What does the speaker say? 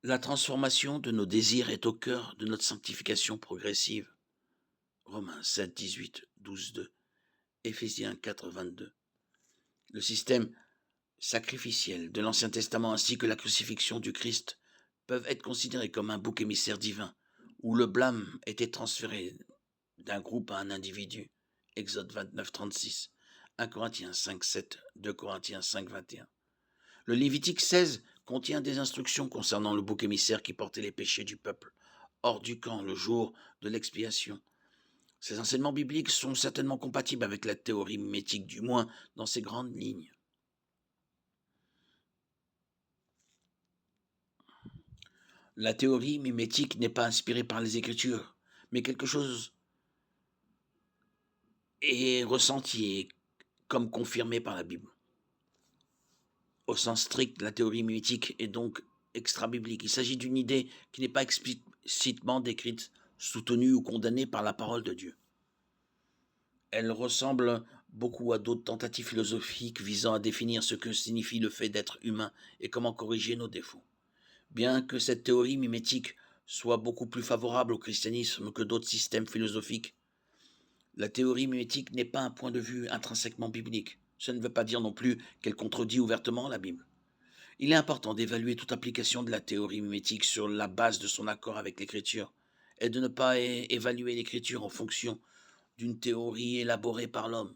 La transformation de nos désirs est au cœur de notre sanctification progressive. Romains 7, 18, 12, 2, Éphésiens 4, 22. Le système sacrificiel de l'Ancien Testament ainsi que la crucifixion du Christ peuvent être considérés comme un bouc émissaire divin, où le blâme était transféré d'un groupe à un individu. Exode 29, 36, 1 Corinthiens 5, 7, 2 Corinthiens 5, 21. Le Lévitique 16 contient des instructions concernant le bouc émissaire qui portait les péchés du peuple hors du camp le jour de l'expiation. Ces enseignements bibliques sont certainement compatibles avec la théorie mimétique, du moins dans ses grandes lignes. La théorie mimétique n'est pas inspirée par les Écritures, mais quelque chose est ressenti comme confirmé par la Bible. Au sens strict, la théorie mimétique est donc extra-biblique. Il s'agit d'une idée qui n'est pas explicitement décrite, soutenue ou condamnée par la parole de Dieu. Elle ressemble beaucoup à d'autres tentatives philosophiques visant à définir ce que signifie le fait d'être humain et comment corriger nos défauts. Bien que cette théorie mimétique soit beaucoup plus favorable au christianisme que d'autres systèmes philosophiques, la théorie mimétique n'est pas un point de vue intrinsèquement biblique. Ça ne veut pas dire non plus qu'elle contredit ouvertement la Bible. Il est important d'évaluer toute application de la théorie mimétique sur la base de son accord avec l'Écriture et de ne pas évaluer l'Écriture en fonction d'une théorie élaborée par l'homme.